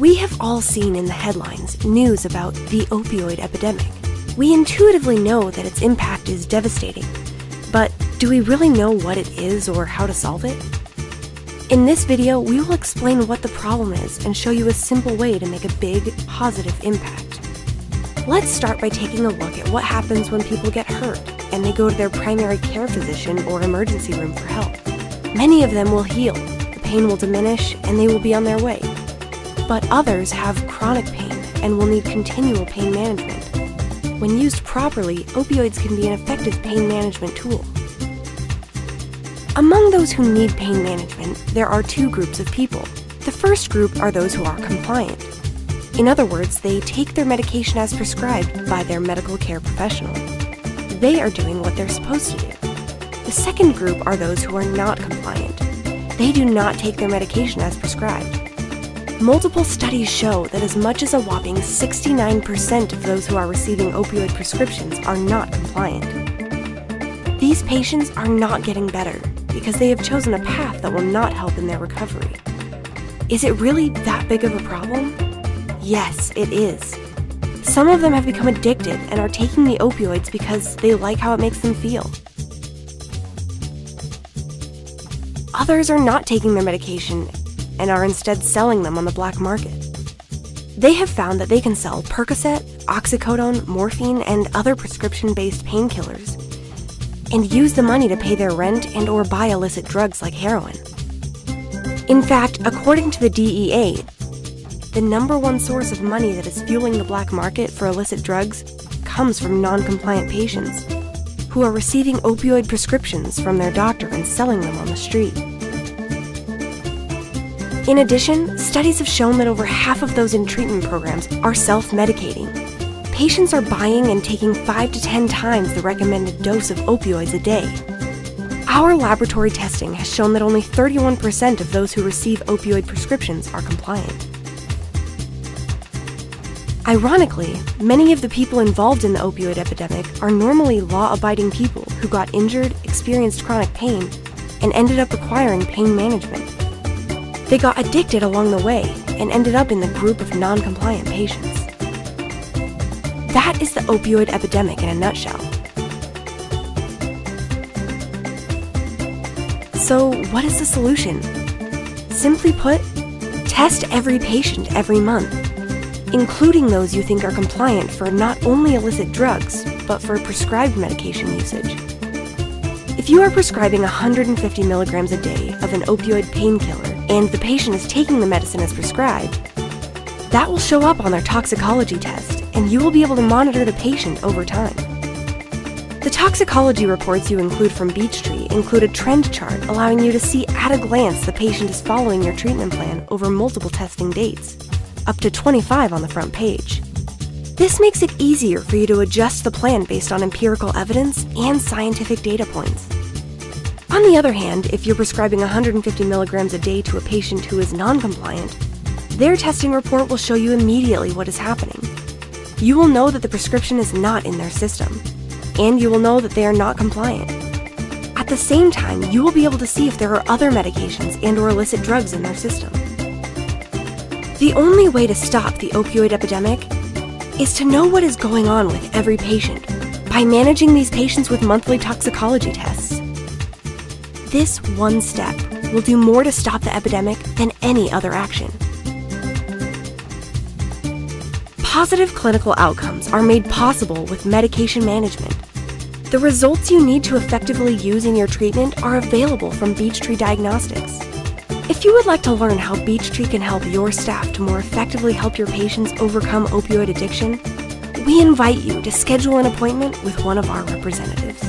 We have all seen in the headlines news about the opioid epidemic. We intuitively know that its impact is devastating, but do we really know what it is or how to solve it? In this video, we will explain what the problem is and show you a simple way to make a big, positive impact. Let's start by taking a look at what happens when people get hurt and they go to their primary care physician or emergency room for help. Many of them will heal, the pain will diminish, and they will be on their way. But others have chronic pain and will need continual pain management. When used properly, opioids can be an effective pain management tool. Among those who need pain management, there are two groups of people. The first group are those who are compliant. In other words, they take their medication as prescribed by their medical care professional. They are doing what they're supposed to do. The second group are those who are not compliant. They do not take their medication as prescribed. Multiple studies show that as much as a whopping 69% of those who are receiving opioid prescriptions are not compliant. These patients are not getting better because they have chosen a path that will not help in their recovery. Is it really that big of a problem? Yes, it is. Some of them have become addicted and are taking the opioids because they like how it makes them feel. Others are not taking their medication and are instead selling them on the black market. They have found that they can sell Percocet, oxycodone, morphine, and other prescription-based painkillers, and use the money to pay their rent and or buy illicit drugs like heroin. In fact, according to the DEA, the #1 source of money that is fueling the black market for illicit drugs comes from non-compliant patients who are receiving opioid prescriptions from their doctor and selling them on the street. In addition, studies have shown that over half of those in treatment programs are self-medicating. Patients are buying and taking 5 to 10 times the recommended dose of opioids a day. Our laboratory testing has shown that only 31% of those who receive opioid prescriptions are compliant. Ironically, many of the people involved in the opioid epidemic are normally law-abiding people who got injured, experienced chronic pain, and ended up requiring pain management. They got addicted along the way and ended up in the group of non-compliant patients. That is the opioid epidemic in a nutshell. So, what is the solution? Simply put, test every patient every month, including those you think are compliant for not only illicit drugs, but for prescribed medication usage. If you are prescribing 150 milligrams a day of an opioid painkiller and the patient is taking the medicine as prescribed, that will show up on their toxicology test, and you will be able to monitor the patient over time. The toxicology reports you include from Beechtree include a trend chart allowing you to see at a glance the patient is following your treatment plan over multiple testing dates, up to 25 on the front page. This makes it easier for you to adjust the plan based on empirical evidence and scientific data points. On the other hand, if you're prescribing 150 milligrams a day to a patient who is non-compliant, their testing report will show you immediately what is happening. You will know that the prescription is not in their system, and you will know that they are not compliant. At the same time, you will be able to see if there are other medications and or illicit drugs in their system. The only way to stop the opioid epidemic is to know what is going on with every patient by managing these patients with monthly toxicology tests. This one step will do more to stop the epidemic than any other action. Positive clinical outcomes are made possible with medication management. The results you need to effectively use in your treatment are available from Beechtree Diagnostics. If you would like to learn how Beechtree can help your staff to more effectively help your patients overcome opioid addiction, we invite you to schedule an appointment with one of our representatives.